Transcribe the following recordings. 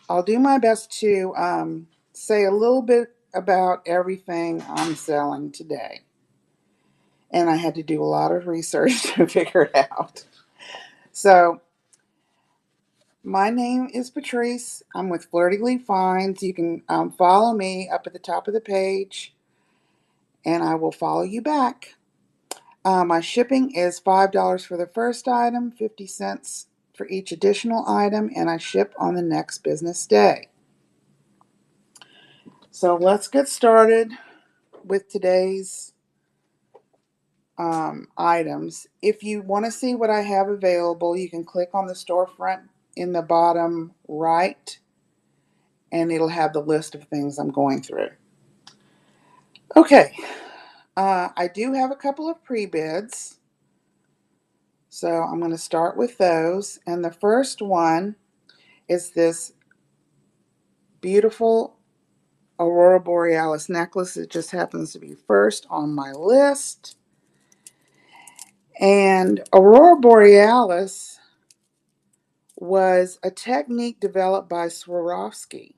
I'll do my best to say a little bit about everything I'm selling today. And I had to do a lot of research to figure it out. So, my name is Patrice. I'm with Flirtingly Finds. You can follow me up at the top of the page, and I will follow you back. My shipping is $5 for the first item, 50 cents for each additional item, and I ship on the next business day. So let's get started with today's items. If you want to see what I have available, you can click on the storefront in the bottom right, and it'll have the list of things I'm going through. Okay, I do have a couple of pre-bids, so I'm going to start with those. And the first one is this beautiful Aurora Borealis necklace. It just happens to be first on my list. And Aurora Borealis was a technique developed by Swarovski.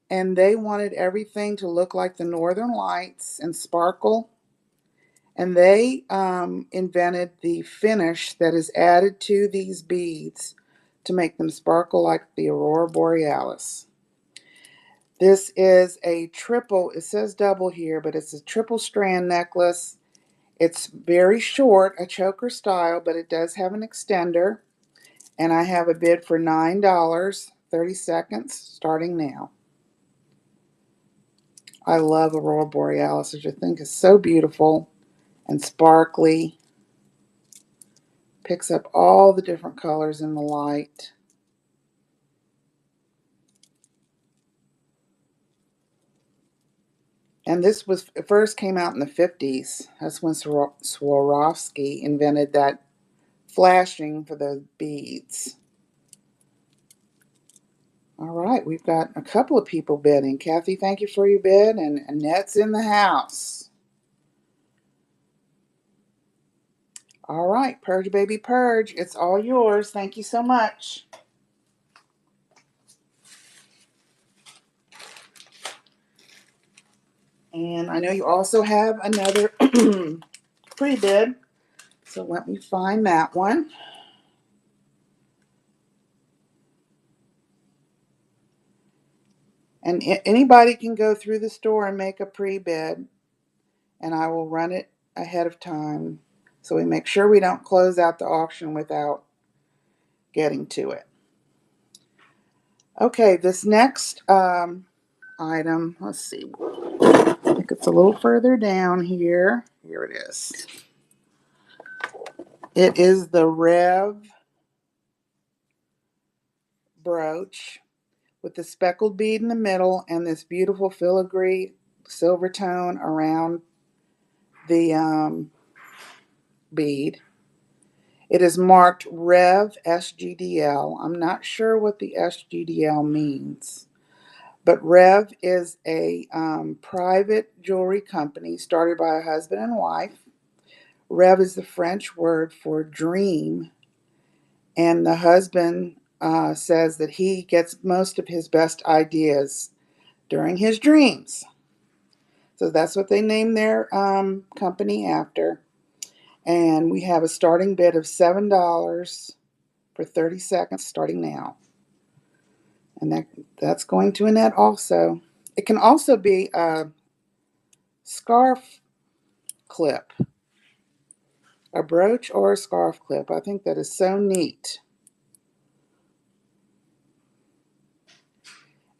And they wanted everything to look like the Northern Lights and sparkle. And they invented the finish that is added to these beads to make them sparkle like the Aurora Borealis. This is a triple, it says double here, but it's a triple strand necklace. It's very short, a choker style, but it does have an extender. And I have a bid for $9, 30 seconds, starting now. I love Aurora Borealis, which I think is so beautiful and sparkly. Picks up all the different colors in the light. And this was, it first came out in the 50s. That's when Swarovski invented that flashing for the beads. All right, we've got a couple of people bidding. Kathy, thank you for your bid, and Annette's in the house. All right, Purge Baby Purge, it's all yours. Thank you so much. And I know you also have another pre-bid, so let me find that one. And anybody can go through the store and make a pre-bid, and I will run it ahead of time so we make sure we don't close out the auction without getting to it. Okay, this next item, let's see, I think it's a little further down here. Here it is. It is the Reve brooch with the speckled bead in the middle and this beautiful filigree silver tone around the bead. It is marked Rev SGDL. I'm not sure what the SGDL means, but Rev is a private jewelry company started by a husband and wife. Rev is the French word for dream, and the husband says that he gets most of his best ideas during his dreams. So that's what they named their company after. And we have a starting bid of $7 for 30 seconds starting now. And that's going to Annette also. It can also be a scarf clip, a brooch or a scarf clip. I think that is so neat.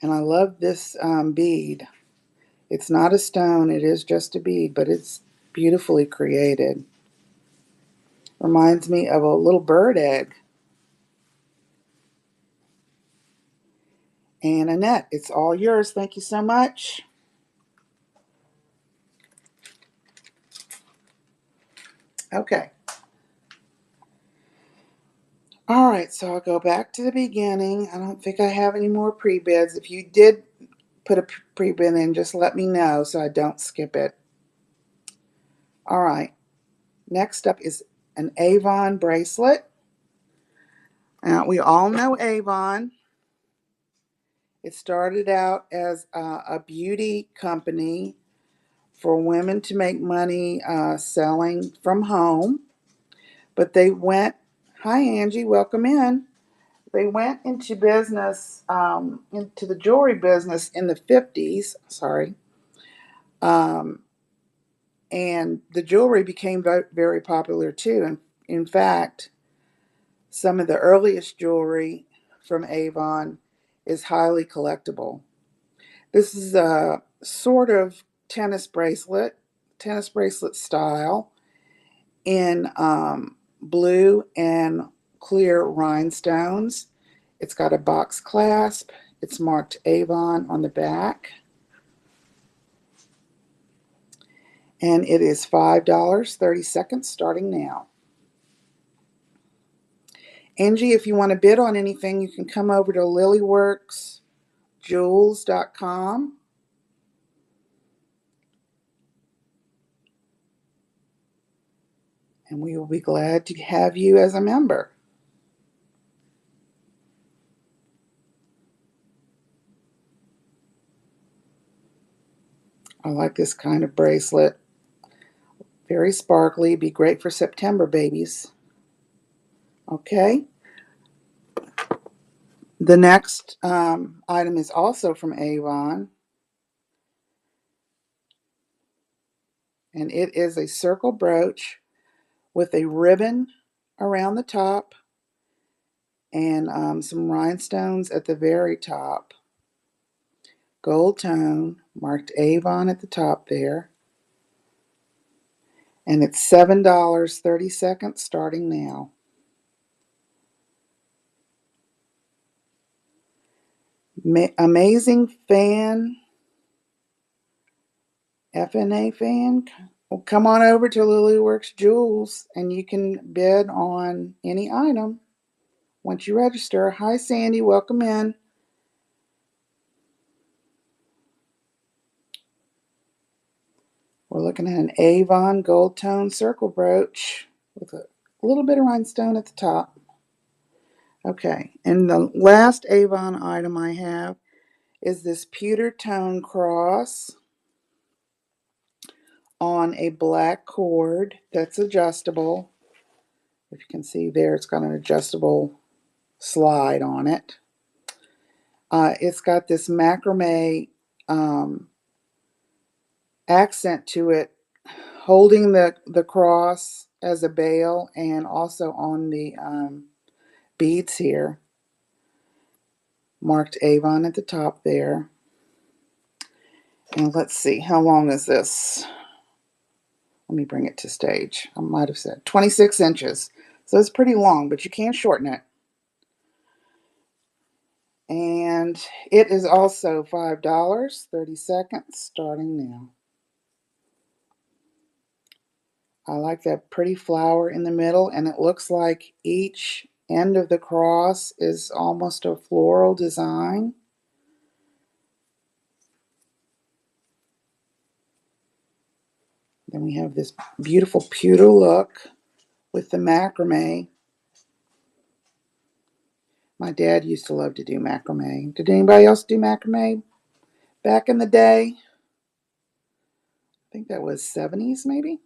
And I love this bead. It's not a stone, it is just a bead, but it's beautifully created. Reminds me of a little bird egg. And Annette, it's all yours. Thank you so much. Okay. All right, so I'll go back to the beginning. I don't think I have any more pre-bids. If you did put a pre-bid in, just let me know so I don't skip it. All right. Next up is an Avon bracelet. Now, we all know Avon. It started out as a beauty company for women to make money selling from home. But they went, hi Angie, welcome in. They went into business, into the jewelry business in the 50s, sorry. Um, and the jewelry became very popular too. And in fact, some of the earliest jewelry from Avon is highly collectible. This is a sort of tennis bracelet style in blue and clear rhinestones. It's got a box clasp. It's marked Avon on the back. And it is $5.30 starting now. Angie, if you want to bid on anything, you can come over to lilyworksjewels.com. And we will be glad to have you as a member. I like this kind of bracelet. Very sparkly. Be great for September babies. Okay. The next item is also from Avon. And it is a circle brooch with a ribbon around the top and some rhinestones at the very top. Gold tone, marked Avon at the top there. And it's $7.30 starting now. Amazing fan, FNA fan. Well, come on over to Lilyworks Jewels and you can bid on any item once you register. Hi Sandy, welcome in. We're looking at an Avon gold tone circle brooch with a little bit of rhinestone at the top. Okay, and the last Avon item I have is this pewter tone cross on a black cord that's adjustable. If you can see there, it's got an adjustable slide on it. It's got this macrame accent to it, holding the cross as a bail and also on the beads here. Marked Avon at the top there. And let's see, how long is this? Let me bring it to stage. I might have said 26 inches. So it's pretty long, but you can shorten it. And it is also $5.30 starting now. I like that pretty flower in the middle, and it looks like each end of the cross is almost a floral design. Then we have this beautiful pewter look with the macrame. My dad used to love to do macrame. Did anybody else do macrame back in the day? I think that was 70s maybe.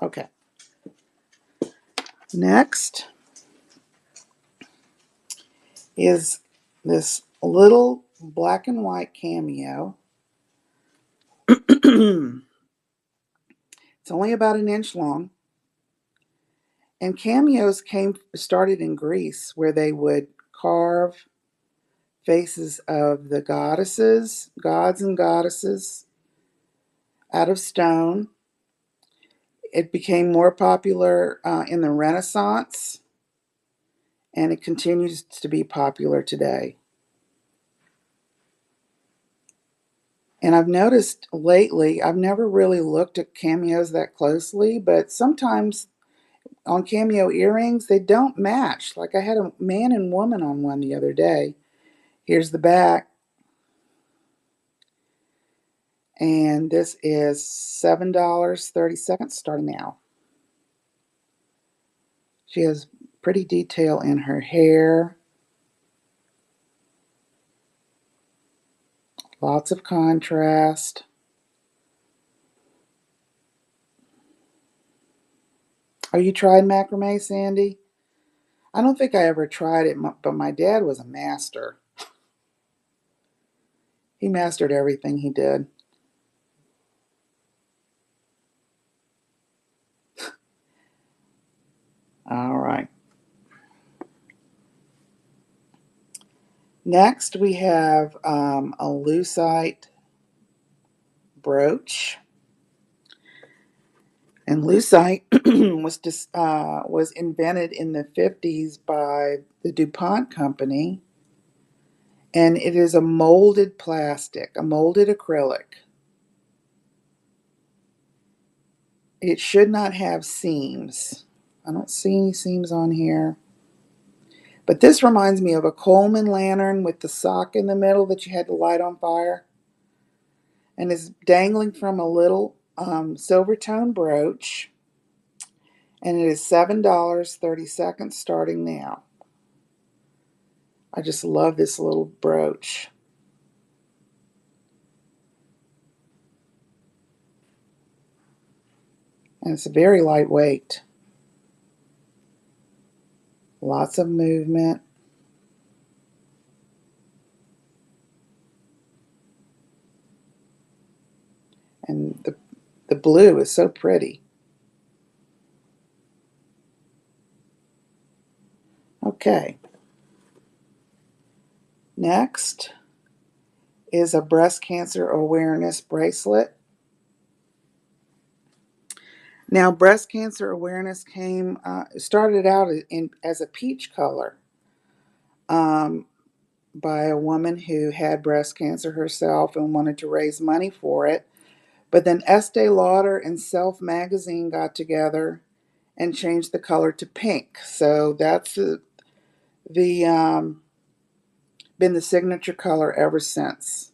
Okay. Next is this little black and white cameo. It's only about an inch long. And cameos started in Greece, where they would carve faces of the gods and goddesses, out of stone. It became more popular in the Renaissance, and it continues to be popular today. And I've noticed lately, I've never really looked at cameos that closely, but sometimes on cameo earrings, they don't match. Like I had a man and woman on one the other day. Here's the back. And this is $7.30 starting now. She has pretty detail in her hair. Lots of contrast. Oh, you tried macrame, Sandy? I don't think I ever tried it, but my dad was a master. He mastered everything he did. All right. Next, we have a Lucite brooch. And Lucite was invented in the 50s by the DuPont company. And it is a molded plastic, a molded acrylic. It should not have seams. I don't see any seams on here. But this reminds me of a Coleman lantern with the sock in the middle that you had to light on fire. And is dangling from a little silver tone brooch. And it is $7.30 starting now. I just love this little brooch. And it's very lightweight. Lots of movement. And the blue is so pretty. Okay. Next is a breast cancer awareness bracelet. Now, breast cancer awareness started out as a peach color by a woman who had breast cancer herself and wanted to raise money for it. But then Estee Lauder and Self magazine got together and changed the color to pink. So that's been the signature color ever since.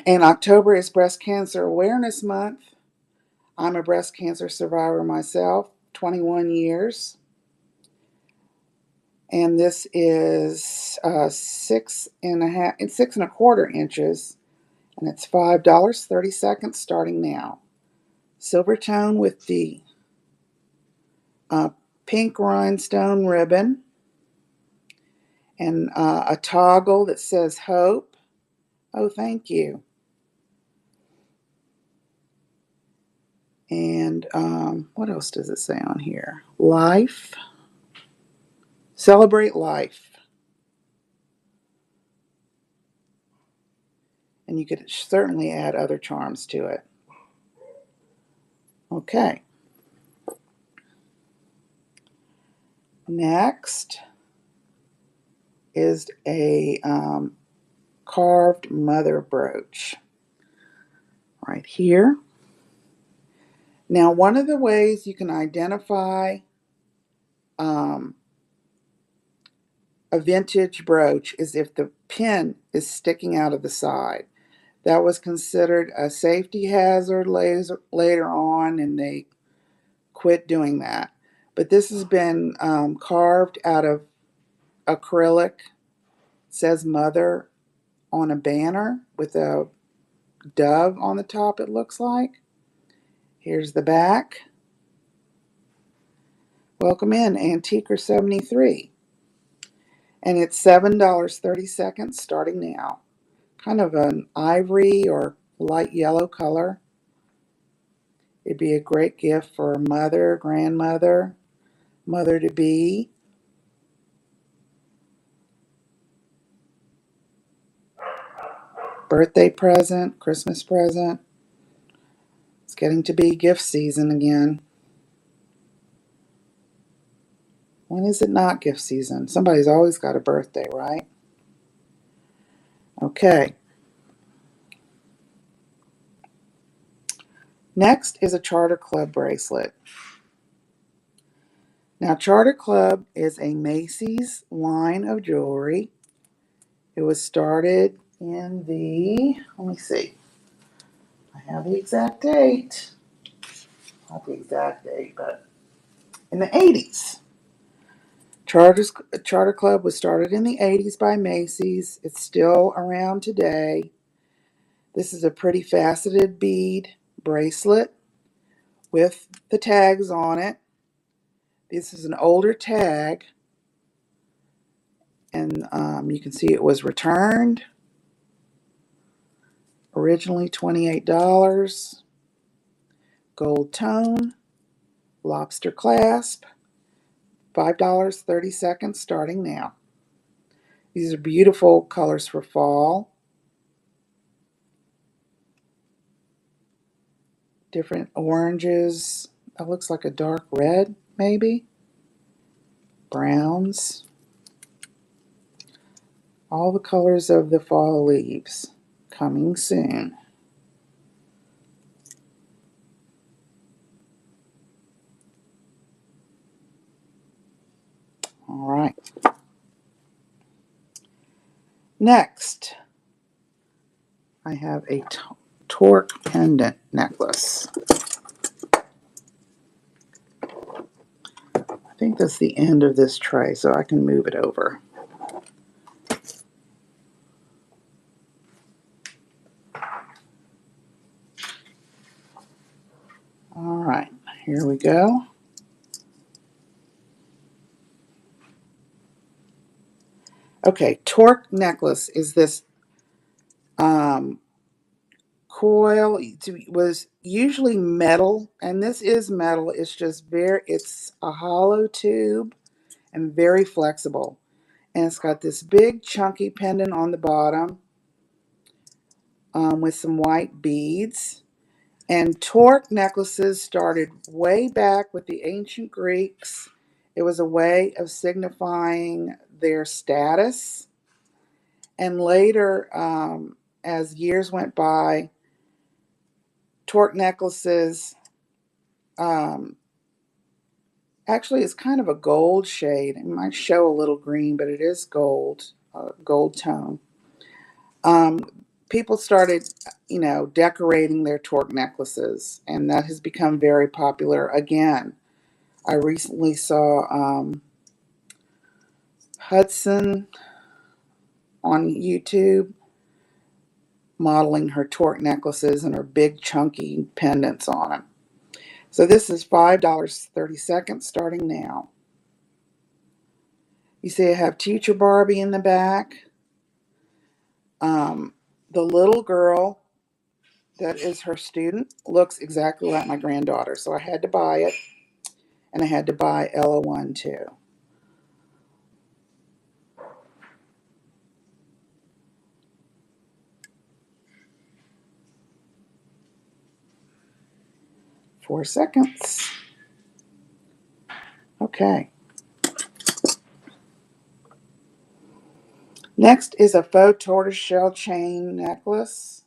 And October is Breast Cancer Awareness Month. I'm a breast cancer survivor myself, 21 years. And this is 6.25 inches, and it's $5.30 starting now. Silver tone with the pink rhinestone ribbon, and a toggle that says hope. Oh, thank you. And what else does it say on here? Life. Celebrate life. And you could certainly add other charms to it. Okay. Next is a carved mother brooch right here. Now, one of the ways you can identify a vintage brooch is if the pin is sticking out of the side. That was considered a safety hazard later on, and they quit doing that. But this has been carved out of acrylic. It says mother on a banner with a dove on the top, it looks like. Here's the back. Welcome in, Antiquer 73. And it's $7.30 starting now. Kind of an ivory or light yellow color. It'd be a great gift for mother, grandmother, mother-to-be. Birthday present, Christmas present. It's getting to be gift season again. When is it not gift season? Somebody's always got a birthday, right? Okay. Next is a Charter Club bracelet. Now, Charter Club is a Macy's line of jewelry. It was started in let me see. I have the exact date. Not the exact date, but in the 80s. Charters, Charter Club was started in the 80s by Macy's. It's still around today. This is a pretty faceted bead bracelet with the tags on it. This is an older tag, and you can see it was returned. Originally $28. Gold tone, lobster clasp, $5.30 starting now. These are beautiful colors for fall. Different oranges. That looks like a dark red, maybe. Browns. All the colors of the fall leaves. Coming soon. All right. Next, I have a torque pendant necklace. I think that's the end of this tray, so I can move it over. All right, here we go. Okay, torque necklace is this coil. It was usually metal, and this is metal. It's just it's a hollow tube and very flexible. And it's got this big chunky pendant on the bottom with some white beads. And torque necklaces started way back with the ancient Greeks. It was a way of signifying their status. And later, as years went by, torque necklaces, actually it's kind of a gold shade. It might show a little green, but it is gold, gold tone. People started, decorating their torque necklaces, and that has become very popular again. I recently saw Hudson on YouTube modeling her torque necklaces and her big chunky pendants on them. So this is $5.30 starting now. You see I have Teacher Barbie in the back. The little girl that is her student looks exactly like my granddaughter, so I had to buy it, and I had to buy Ella one too. Four seconds. Okay. Next is a faux tortoiseshell chain necklace.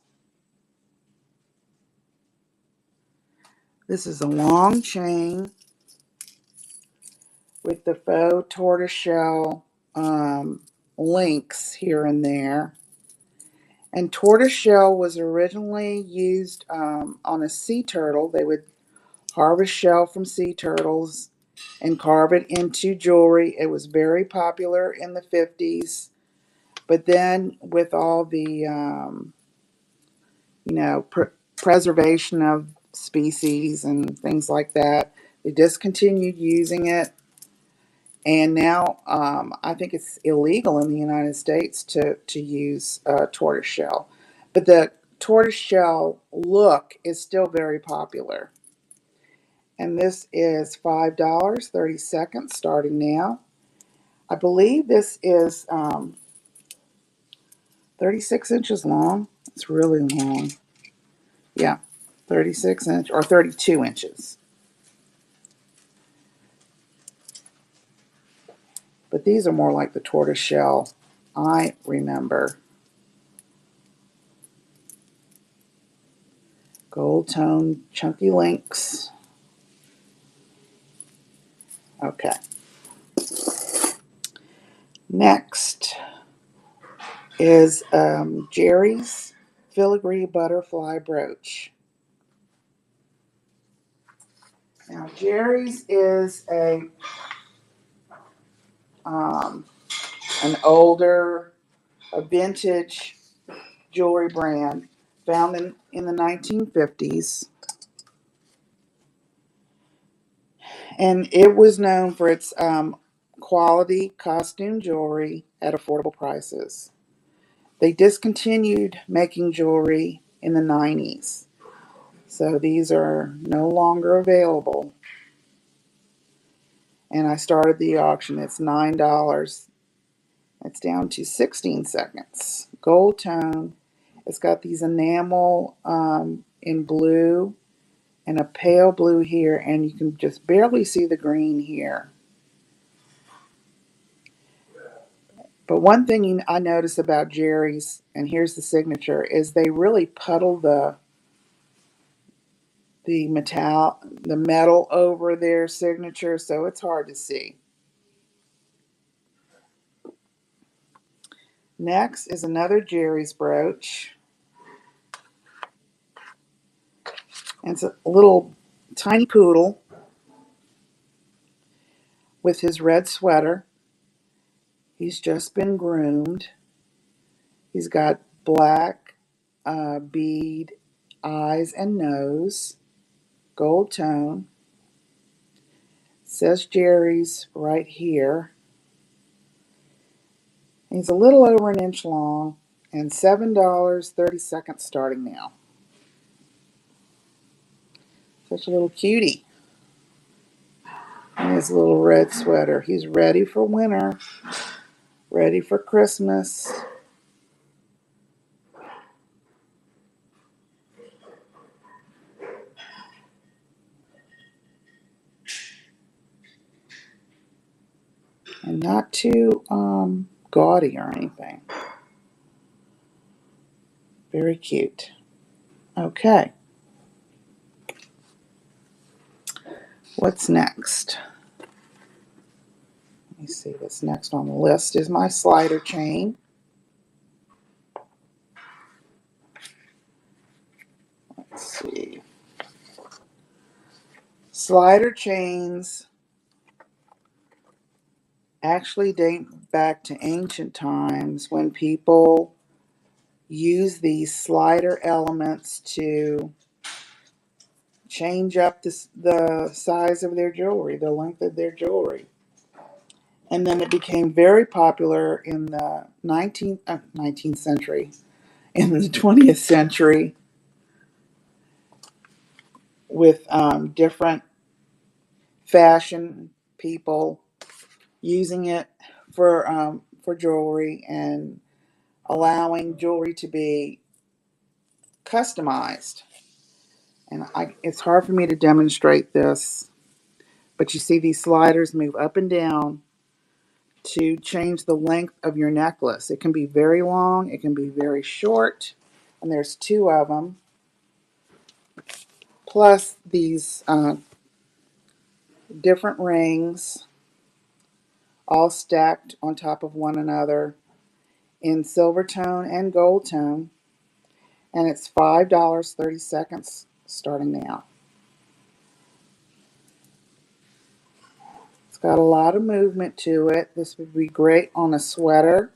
This is a long chain with the faux tortoiseshell links here and there. And tortoiseshell was originally used on a sea turtle. They would harvest shell from sea turtles and carve it into jewelry. It was very popular in the 50s. But then with all the, preservation of species and things like that, they discontinued using it. And now I think it's illegal in the United States to use tortoiseshell. But the tortoiseshell look is still very popular. And this is $5.30 starting now. I believe this is 36 inches long. It's really long. Yeah, 36 inch or 32 inches. But these are more like the tortoiseshell I remember. Gold tone, chunky links. Okay. Next is Gerry's filigree butterfly brooch. Now, Gerry's is a um, an older, a vintage jewelry brand found in the 1950s. And it was known for its quality costume jewelry at affordable prices. They discontinued making jewelry in the 90s. So these are no longer available. And I started the auction. It's $9. It's down to 16 seconds. Gold tone. It's got these enamel in blue and a pale blue here, and you can just barely see the green here. But one thing I noticed about Gerry's, and here's the signature, is they really puddle the metal over their signature, so it's hard to see. Next is another Gerry's brooch. And it's a little tiny poodle with his red sweater. He's just been groomed. He's got black bead eyes and nose, gold tone. Says Gerry's right here. He's a little over an inch long and $7.30 starting now. Such a little cutie. And his little red sweater. He's ready for winter, ready for Christmas. And not too gaudy or anything. Very cute. Okay. What's next? Let me see what's next on the list is my slider chain. Let's see. Slider chains actually date back to ancient times when people used these slider elements to change up the size of their jewelry, the length of their jewelry. And then it became very popular in the 19th century, in the 20th century, with different fashion people using it for jewelry and allowing jewelry to be customized. And it's hard for me to demonstrate this, but you see these sliders move up and down to change the length of your necklace. It can be very long, it can be very short, and there's two of them. Plus these different rings all stacked on top of one another in silver tone and gold tone. And it's $5.30 starting now. It's got a lot of movement to it. This would be great on a sweater.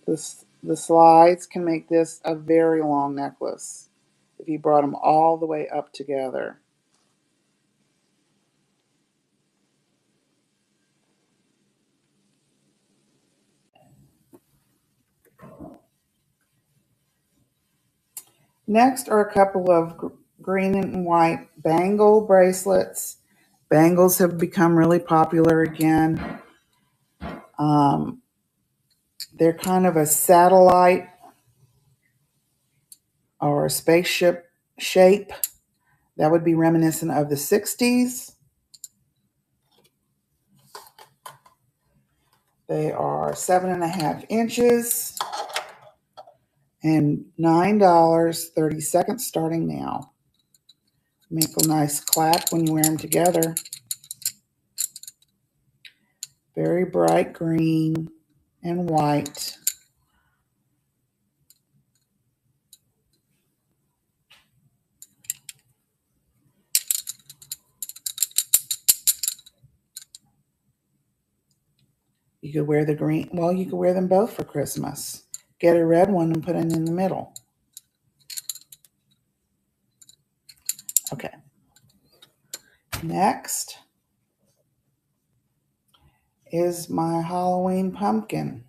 The slides can make this a very long necklace if you brought them all the way up together. Next are a couple of green and white bangle bracelets. Bangles have become really popular again. They're kind of a satellite or a spaceship shape. That would be reminiscent of the 60s. They are 7.5 inches and $9.30 starting now. Make a nice clap when you wear them together. Very bright green and white. You could wear the green. Well, you could wear them both for Christmas. Get a red one and put it in the middle. Okay. Next is my Halloween pumpkin.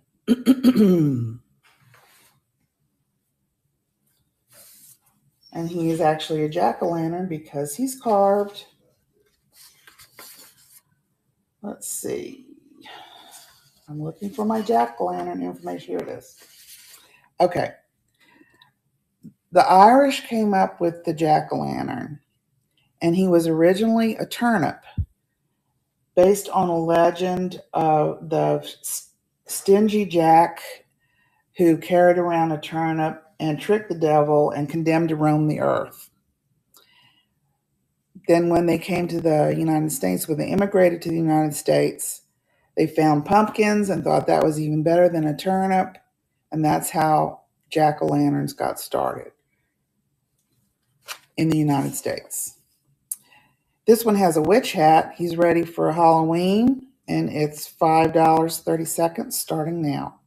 And he is actually a jack-o'-lantern because he's carved. Let's see. I'm looking for my jack-o'-lantern information. Here it is. Okay. The Irish came up with the jack-o'-lantern, and he was originally a turnip, based on a legend of the stingy Jack who carried around a turnip and tricked the devil and condemned to roam the earth. Then when they came to the United States, when they immigrated to the United States, they found pumpkins and thought that was even better than a turnip, and that's how jack-o'-lanterns got started in the United States. This one has a witch hat. He's ready for Halloween, and it's $5.30 starting now.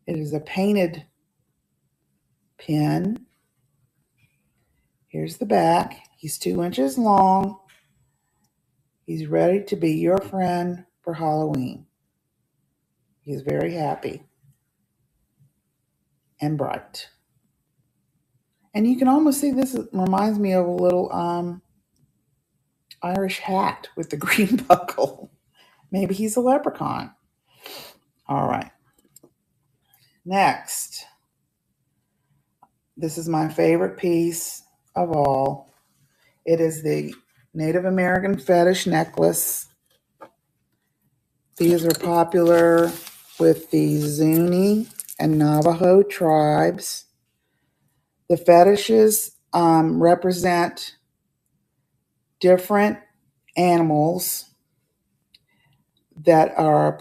It is a painted pin. Here's the back. He's 2 inches long. He's ready to be your friend for Halloween. He's very happy and bright. And you can almost see this reminds me of a little Irish hat with the green buckle. Maybe he's a leprechaun. All right. Next. This is my favorite piece of all. It is the Native American fetish necklace. These are popular with the Zuni and Navajo tribes. The fetishes represent different animals that are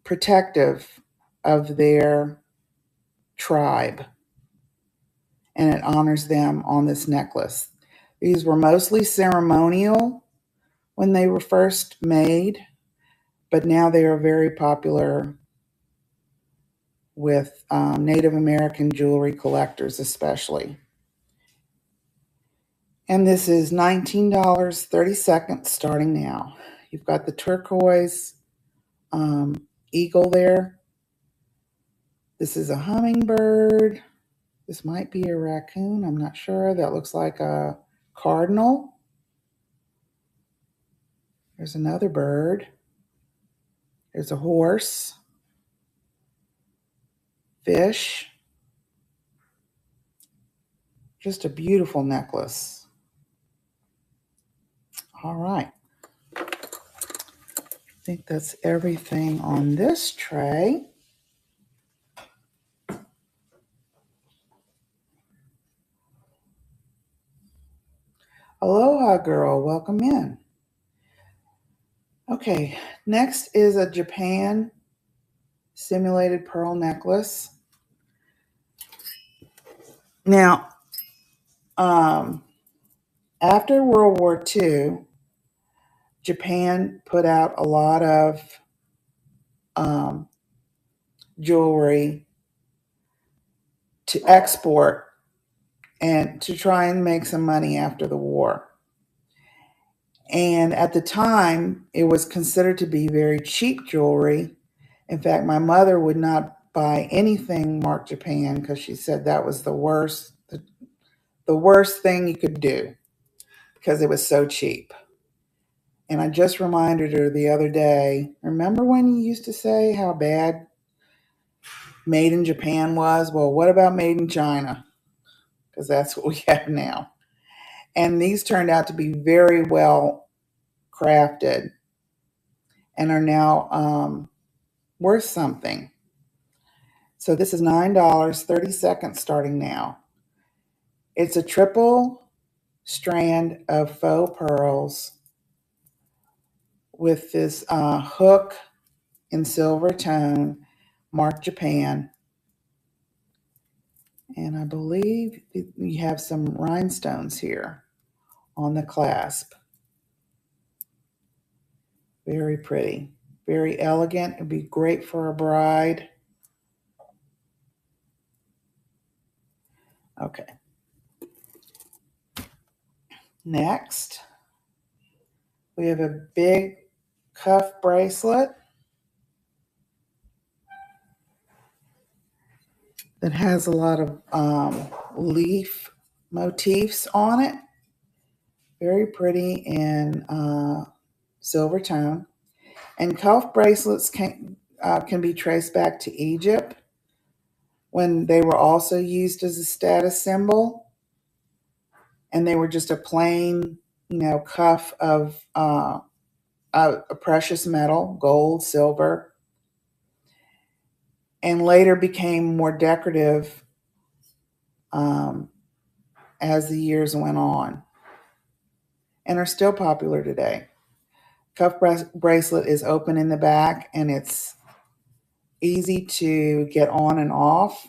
protective of their tribe, and it honors them on this necklace. These were mostly ceremonial when they were first made, but now they are very popular with Native American jewelry collectors especially. And this is $19.30 starting now. You've got the turquoise eagle there. This is a hummingbird. This might be a raccoon. I'm not sure. That looks like a cardinal. There's another bird. There's a horse. Fish. Just a beautiful necklace. All right. I think that's everything on this tray. Aloha, girl. Welcome in. Okay, next is a Japan simulated pearl necklace. Now, after World War II, Japan put out a lot of jewelry to export and to try and make some money after the war. And at the time, it was considered to be very cheap jewelry. In fact, my mother would not buy anything marked Japan because she said that was the worst thing you could do because it was so cheap. And I just reminded her the other day, remember when you used to say how bad made in Japan was? Well, what about made in China? Because that's what we have now. And these turned out to be very well crafted and are now worth something. So this is $9.30 starting now. It's a triple strand of faux pearls with this hook in silver tone, marked Japan. And I believe you have some rhinestones here on the clasp. Very pretty. Very elegant. It'd be great for a bride. Okay. Next, we have a big cuff bracelet that has a lot of leaf motifs on it. Very pretty in silver tone. And cuff bracelets can be traced back to Egypt when they were also used as a status symbol. And they were just a plain, cuff of a precious metal, gold, silver, and later became more decorative as the years went on, and are still popular today. Cuff bracelet is open in the back, and it's easy to get on and off.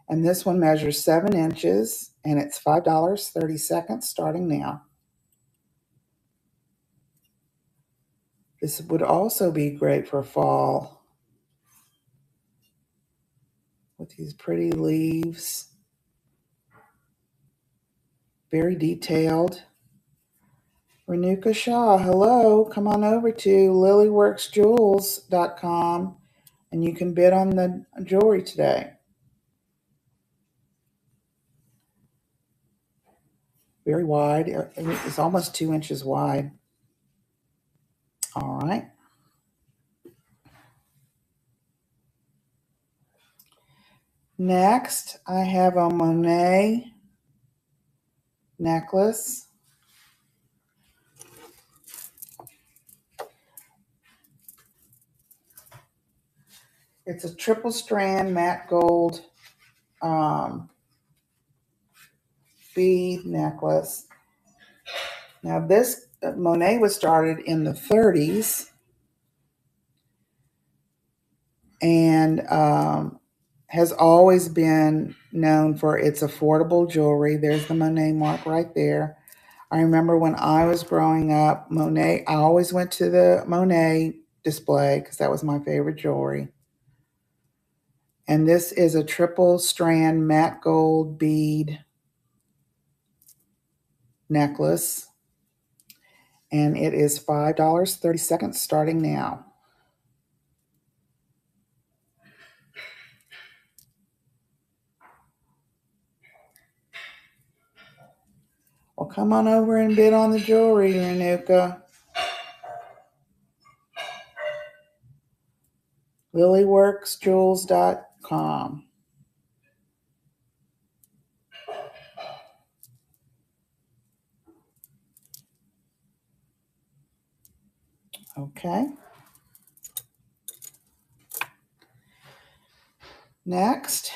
And this one measures 7 inches, and it's $5.30 starting now. This would also be great for fall with these pretty leaves. Very detailed. Renuka Shaw, hello. Come on over to lilyworksjewels.com and you can bid on the jewelry today. Very wide. It's almost 2 inches wide. All right. Next, I have a Monet necklace. It's a triple strand matte gold bead necklace. Now this Monet was started in the 30s and has always been known for its affordable jewelry. There's the Monet mark right there. I remember when I was growing up, Monet, I always went to the Monet display because that was my favorite jewelry. And this is a triple strand matte gold bead necklace. And it is $5.30 starting now. Well, come on over and bid on the jewelry, Renuka. lilyworksjewels.com. Okay. Next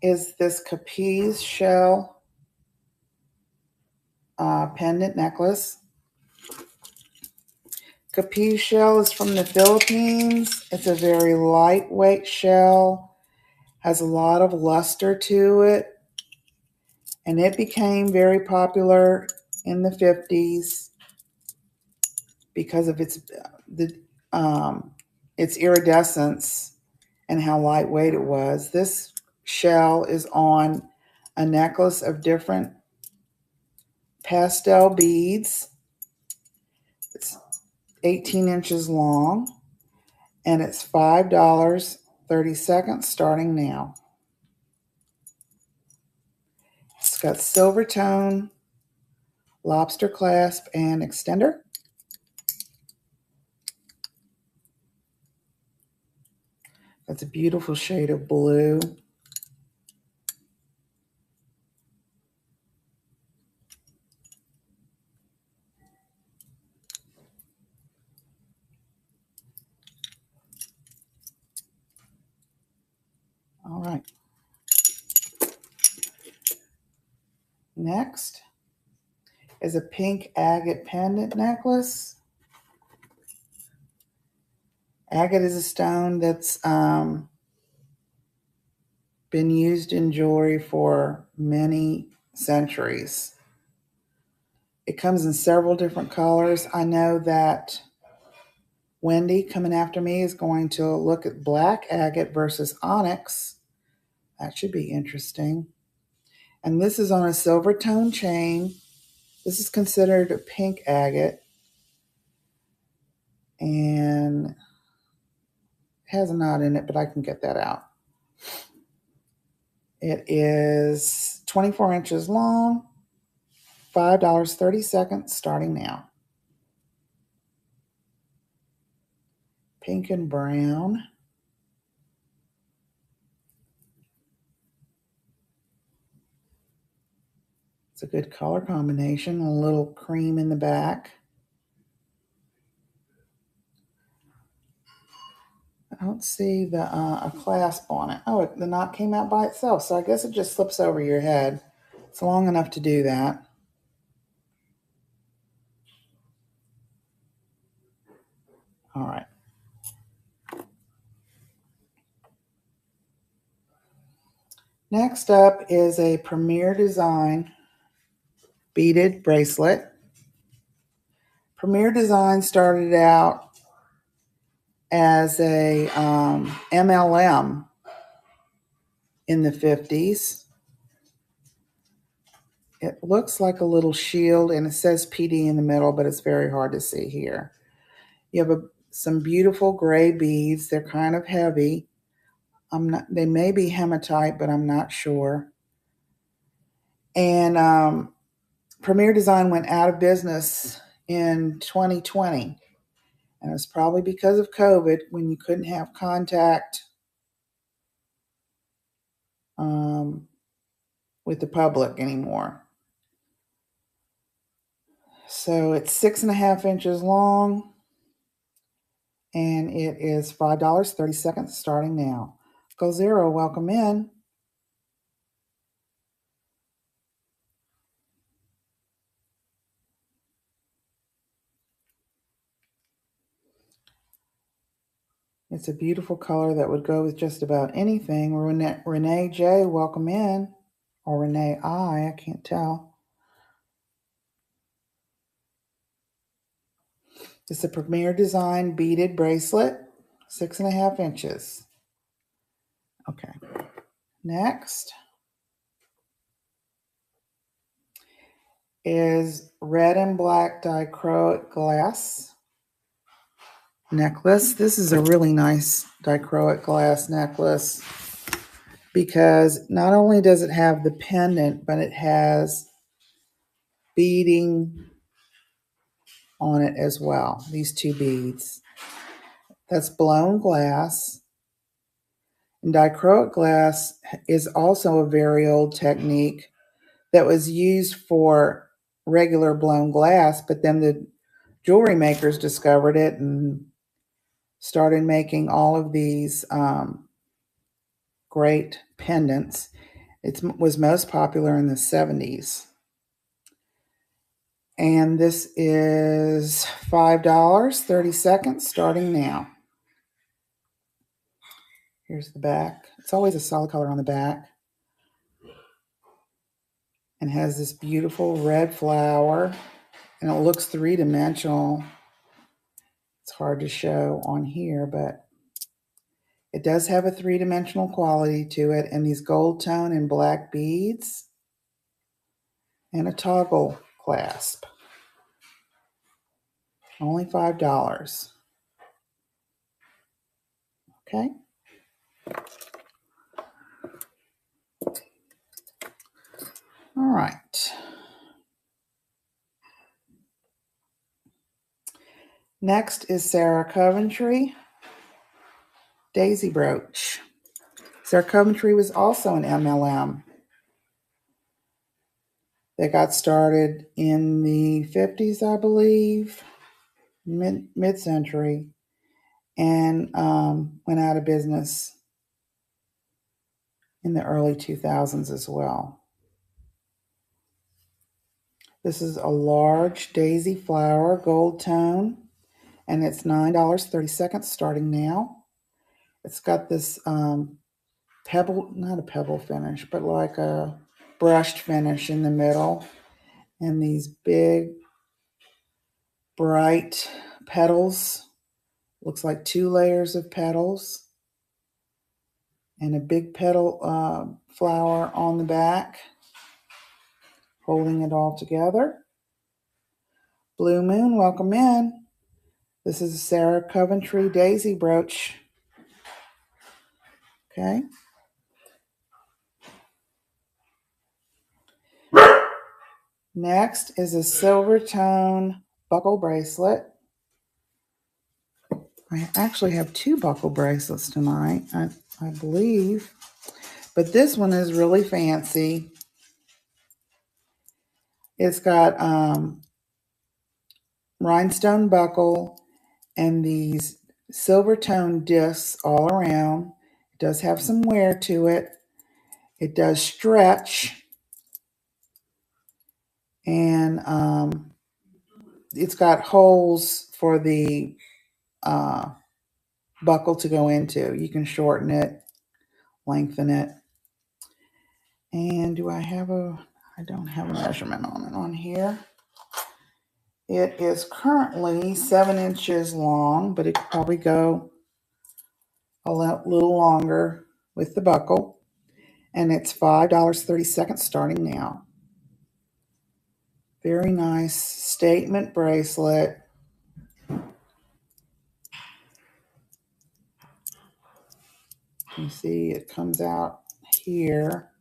is this Capiz shell pendant necklace. Capiz shell is from the Philippines. It's a very lightweight shell, has a lot of luster to it, and it became very popular in the 50s because of its iridescence and how lightweight it was. This shell is on a necklace of different pastel beads. It's 18 inches long, and it's $5.30 starting now. It's got silver tone, lobster clasp, and extender. That's a beautiful shade of blue. All right. Next is a pink agate pendant necklace. Agate is a stone that's been used in jewelry for many centuries. It comes in several different colors. I know that Wendy coming after me is going to look at black agate versus onyx. That should be interesting. And this is on a silver tone chain. This is considered a pink agate. And it has a knot in it, but I can get that out. It is 24 inches long, $5.30 starting now. Pink and brown. It's a good color combination. A little cream in the back. I don't see a clasp on it. Oh, the knot came out by itself, so I guess it just slips over your head. It's long enough to do that. All right. Next up is a Premier Design beaded bracelet. Premier Design started out as a MLM in the 50s. It looks like a little shield, and it says PD in the middle, but it's very hard to see here. You have some beautiful gray beads. They're kind of heavy. They may be hematite, but I'm not sure. And Premier Design went out of business in 2020. And it's probably because of COVID, when you couldn't have contact with the public anymore. So it's 6.5 inches long, and it is $5.30 starting now. Go Zero, welcome in. It's a beautiful color that would go with just about anything. Renee J, welcome in. Or Renee I can't tell. It's a Premier Design beaded bracelet, 6.5 inches. Okay. Next is red and black dichroic glass necklace. This is a really nice dichroic glass necklace because not only does it have the pendant, but it has beading on it as well. These two beads. That's blown glass. And dichroic glass is also a very old technique that was used for regular blown glass, but then the jewelry makers discovered it and started making all of these great pendants. It was most popular in the 70s. And this is $5.30 starting now. Here's the back. It's always a solid color on the back. And has this beautiful red flower. And it looks three-dimensional. It's hard to show on here, but it does have a three-dimensional quality to it. And these gold tone and black beads. And a toggle clasp. Only $5. Okay. All right. Next is Sarah Coventry Daisy Brooch. Sarah Coventry was also an MLM. They got started in the 50s, I believe, mid-century, and went out of business in the early 2000s as well. This is a large daisy flower, gold tone, and it's $9.30 starting now. It's got this pebble, not a pebble finish, but like a brushed finish in the middle, and these big, bright petals Looks like 2 layers of petals and a big petal flower on the back, holding it all together. Blue Moon, welcome in. This is a Sarah Coventry daisy brooch. Okay. Next is a silver tone buckle bracelet. I actually have 2 buckle bracelets tonight, I believe. But this one is really fancy. It's got rhinestone buckle and these silver tone discs all around. It does have some wear to it. It does stretch. And it's got holes for the buckle to go into. You can shorten it, lengthen it. And do I have I don't have a measurement on it on here. It is currently 7 inches long, but it could probably go a little longer with the buckle. And it's $5.30 starting now. Very nice statement bracelet. You see it comes out here,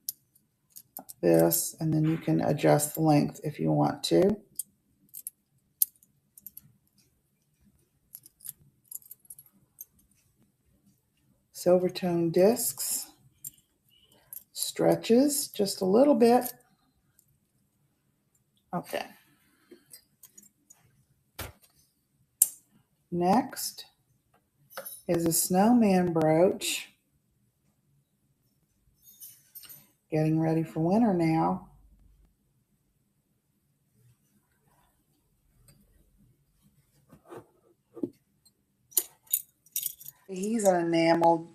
this, and then you can adjust the length if you want to. Silver tone discs. Stretches just a little bit. Okay. Next is a Snowman brooch. Getting ready for winter now. He's an enameled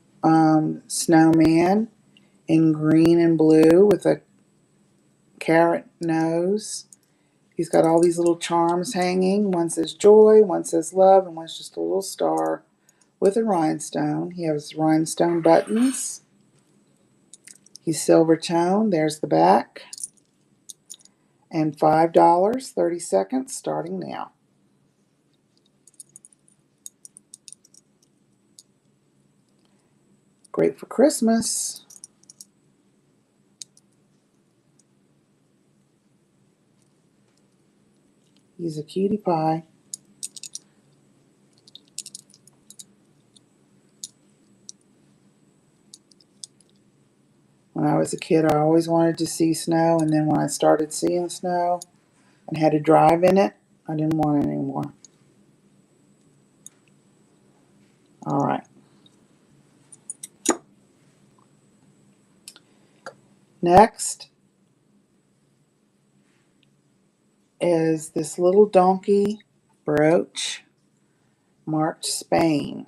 snowman in green and blue with a carrot nose. He's got all these little charms hanging. One says joy, one says love, and one's just a little star with a rhinestone. He has rhinestone buttons. He's silver tone. There's the back. And $5.30 starting now. Great for Christmas. He's a cutie pie. When I was a kid, I always wanted to see snow, and then when I started seeing snow and had to drive in it, I didn't want it anymore. All right. Next is this little donkey brooch marked Spain.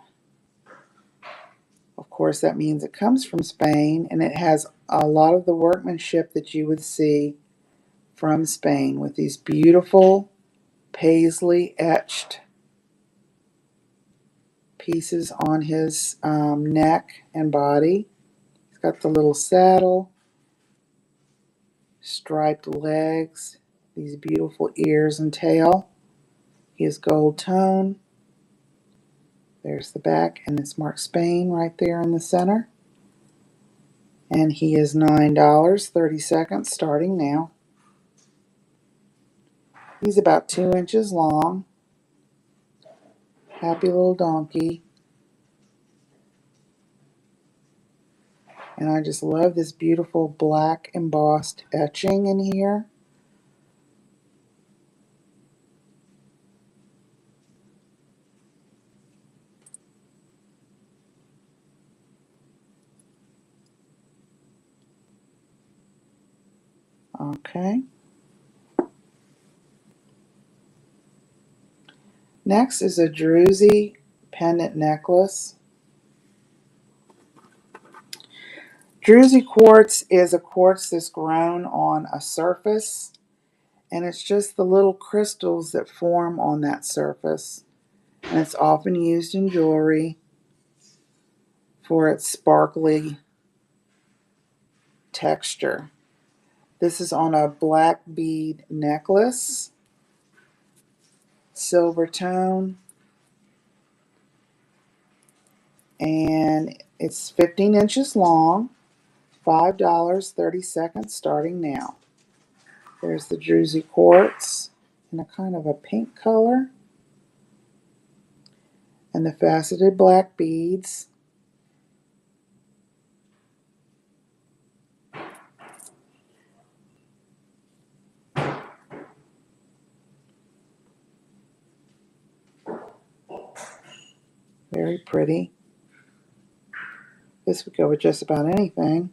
Of course, that means it comes from Spain, and it has a lot of the workmanship that you would see from Spain with these beautiful paisley etched pieces on his neck and body. He's got the little saddle, striped legs, these beautiful ears and tail. He is gold tone. There's the back, and it's marked Spain right there in the center. And he is $9.30 starting now. He's about 2 inches long. Happy little donkey. And I just love this beautiful black embossed etching in here. Okay. Next is a Drusy pendant necklace. Drusy quartz is a quartz that's grown on a surface, and it's just the little crystals that form on that surface. And it's often used in jewelry for its sparkly texture. This is on a black bead necklace, silver tone, and it's 15 inches long, $5.30 starting now. There's the Drusy quartz in a kind of a pink color, and the faceted black beads. Very pretty. This would go with just about anything.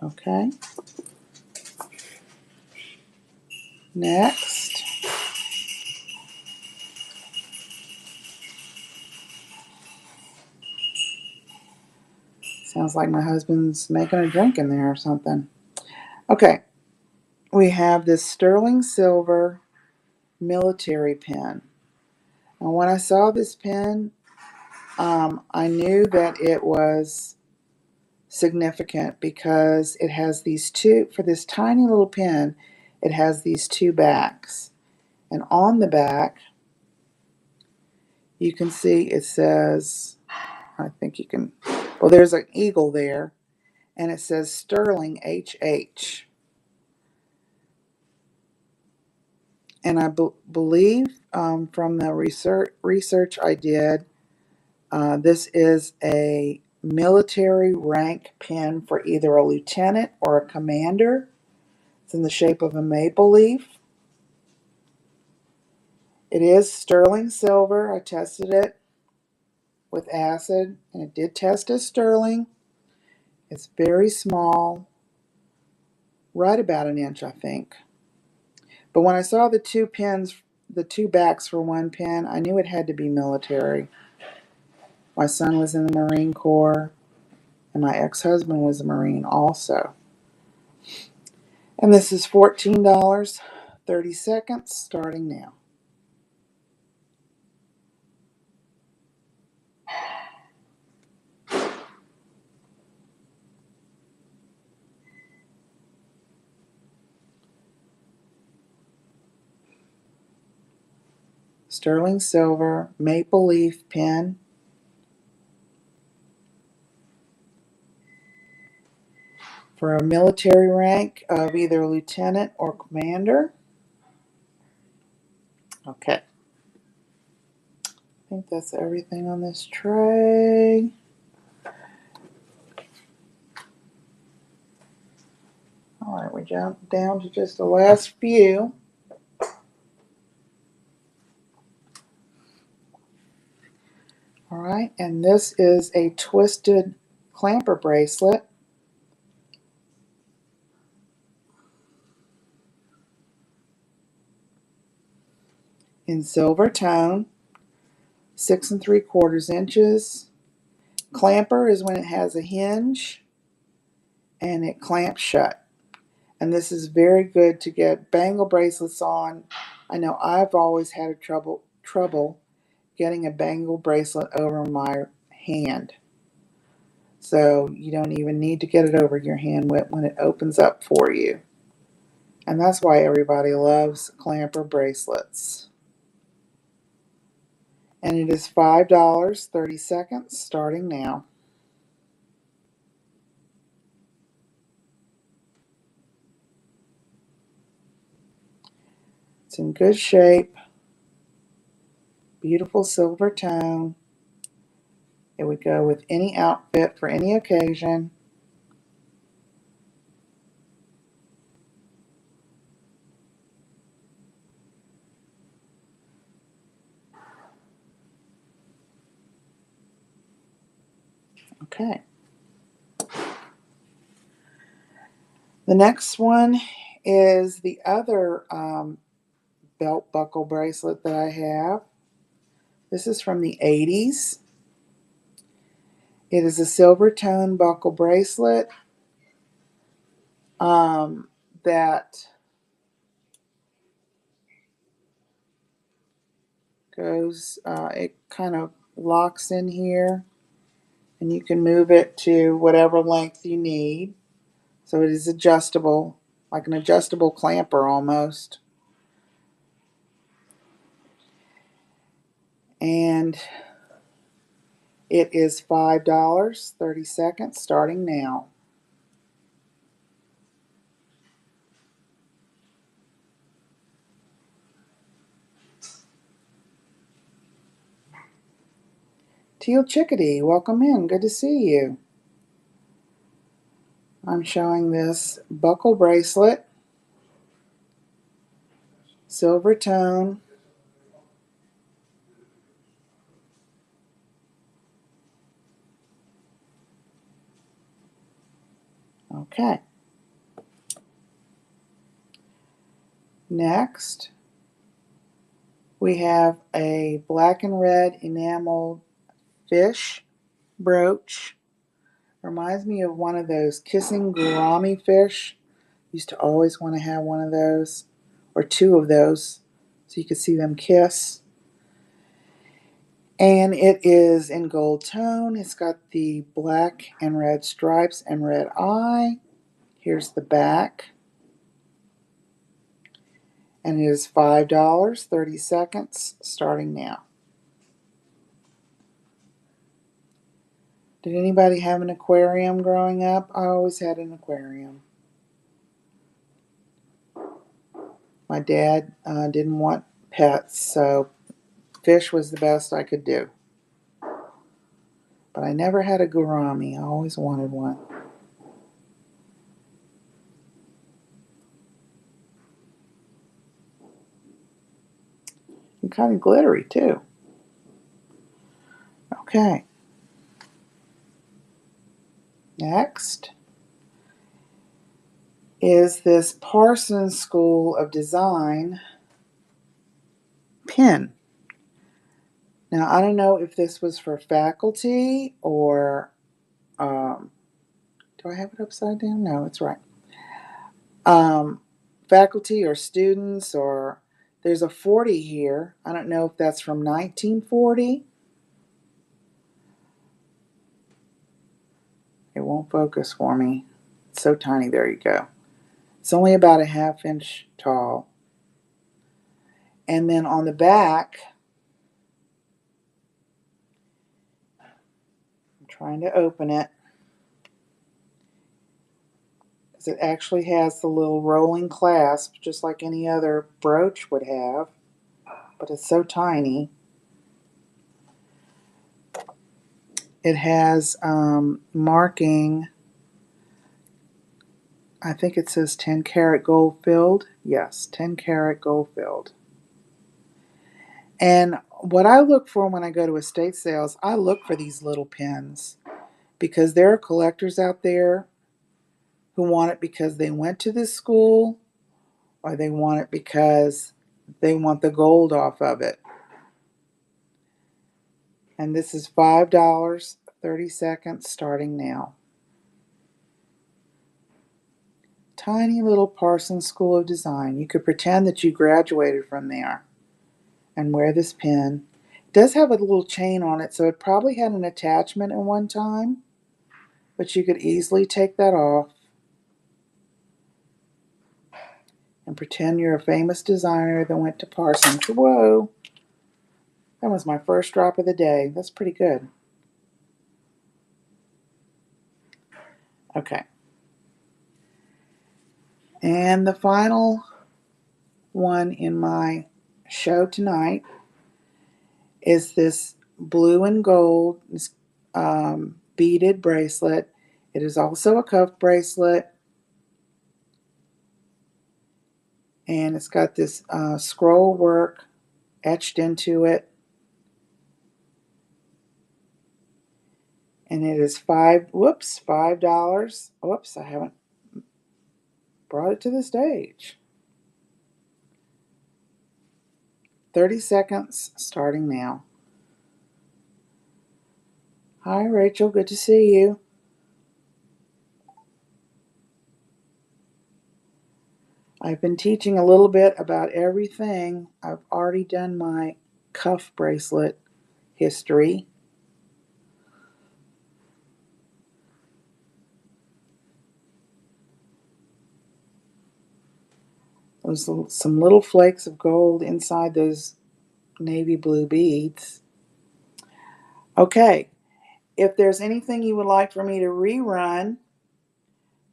Okay. Next, sounds like my husband's making a drink in there or something. Okay, we have this sterling silver military pen. Now, when I saw this pen, I knew that it was significant because it has these two, for this tiny little pen, it has these two backs. And on the back, you can see it says, I think you can, well, there's an eagle there, and it says Sterling HH. And I believe from the research I did, this is a military rank pin for either a lieutenant or a commander. It's in the shape of a maple leaf. It is sterling silver. I tested it with acid, and it did test as sterling. It's very small, right about an inch, I think. But when I saw the two pins, the two backs for one pin, I knew it had to be military. My son was in the Marine Corps, and my ex-husband was a Marine also. And this is $14.30 starting now. Sterling silver maple leaf pen. For a military rank of either lieutenant or commander. Okay. I think that's everything on this tray. All right, we jump down to just the last few. All right, and this is a twisted clamper bracelet. In silver tone, 6 3/4 inches. Clamper is when it has a hinge and it clamps shut. And this is very good to get bangle bracelets on. I know I've always had a trouble getting a bangle bracelet over my hand. So you don't even need to get it over your hand when it opens up for you. And that's why everybody loves clamper bracelets. And it is $5.30 starting now. It's in good shape. Beautiful silver tone. It would go with any outfit for any occasion. Okay. The next one is the other belt buckle bracelet that I have. This is from the 80s. It is a silver tone buckle bracelet that goes, it kind of locks in here, and you can move it to whatever length you need. So it is adjustable, like an adjustable clamper almost. And it is $5, 30 seconds, starting now. Teal Chickadee, welcome in. Good to see you. I'm showing this buckle bracelet, silver tone. Okay. Next, we have a black and red enamel fish brooch. Reminds me of one of those kissing gourami fish. Used to always want to have one of those, or two of those, so you could see them kiss. And it is in gold tone. It's got the black and red stripes and red eye. Here's the back. And it is $5, 30 seconds, starting now. Did anybody have an aquarium growing up? I always had an aquarium. My dad didn't want pets, so fish was the best I could do. But I never had a gourami. I always wanted one. And kind of glittery, too. Okay. Next is this Parsons School of Design pin. Now, I don't know if this was for faculty or, do I have it upside down? No, it's right. Faculty or students, or there's a 40 here. I don't know if that's from 1940. It won't focus for me. It's so tiny. There you go. It's only about a ½ inch tall. And then on the back, I'm trying to open it, because it actually has the little rolling clasp, just like any other brooch would have, but it's so tiny. It has marking, I think it says 10 karat gold filled. Yes, 10 karat gold filled. And what I look for when I go to estate sales, I look for these little pins, because there are collectors out there who want it because they went to this school, or they want it because they want the gold off of it. And this is $5, 30 seconds, starting now. Tiny little Parsons School of Design. You could pretend that you graduated from there and wear this pin. It does have a little chain on it, so it probably had an attachment at one time, but you could easily take that off and pretend you're a famous designer that went to Parsons. Whoa! That was my first drop of the day. That's pretty good. Okay. And the final one in my show tonight is this blue and gold beaded bracelet. It is also a cuff bracelet, and it's got this scroll work etched into it. And it is $5. Whoops, I haven't brought it to the stage. 30 seconds, starting now. Hi, Rachel. Good to see you. I've been teaching a little bit about everything. I've already done my cuff bracelet history. There's some little flakes of gold inside those navy blue beads. Okay, if there's anything you would like for me to rerun,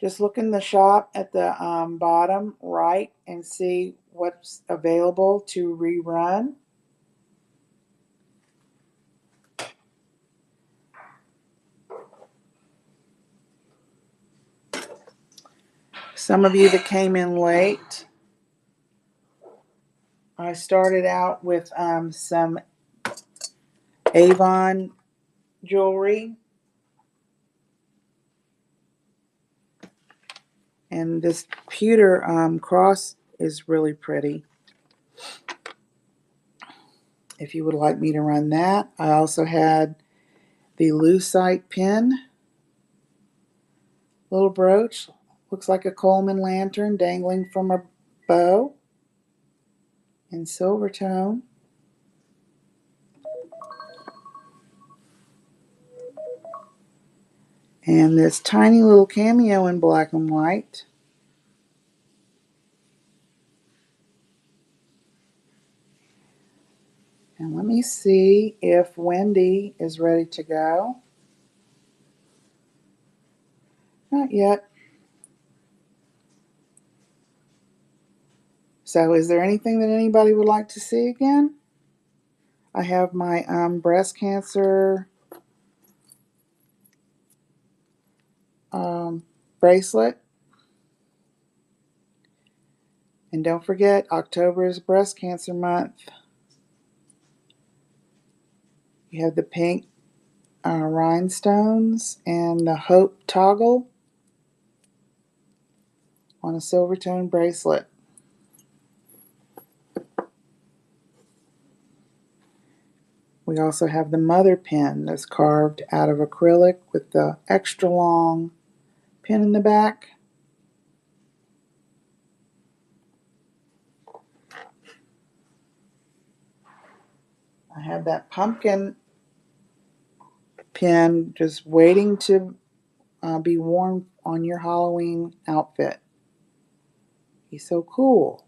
just look in the shop at the bottom right and see what's available to rerun. Some of you that came in late, I started out with some Avon jewelry. And this pewter cross is really pretty. If you would like me to run that. I also had the Lucite pin. Little brooch. Looks like a Coleman lantern dangling from a bow in silver tone. And this tiny little cameo in black and white. And let me see if Wendy is ready to go. Not yet. So is there anything that anybody would like to see again? I have my breast cancer bracelet. And don't forget, October is breast cancer month. You have the pink rhinestones and the hope toggle on a silver tone bracelet. We also have the mother pin that's carved out of acrylic with the extra long pin in the back. I have that pumpkin pin just waiting to be worn on your Halloween outfit. He's so cool.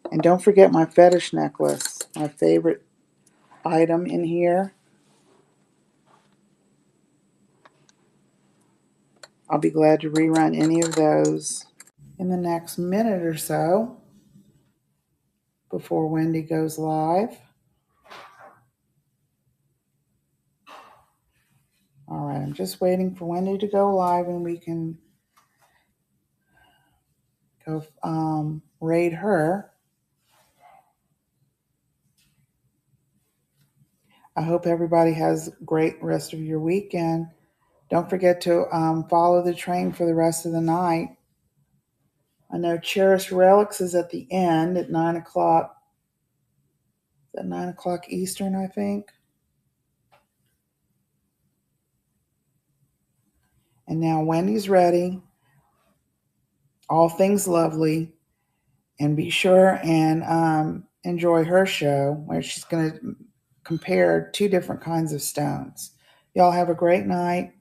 And don't forget my fetish necklace, my favorite item in here. I'll be glad to rerun any of those in the next minute or so before Wendy goes live. All right, I'm just waiting for Wendy to go live and we can go raid her. I hope everybody has a great rest of your weekend. Don't forget to follow the train for the rest of the night. I know Cherished Relics is at the end at 9 o'clock. Is that 9 o'clock Eastern, I think? And now Wendy's ready. All things lovely. And be sure and enjoy her show where she's going to compare two different kinds of stones. Y'all have a great night.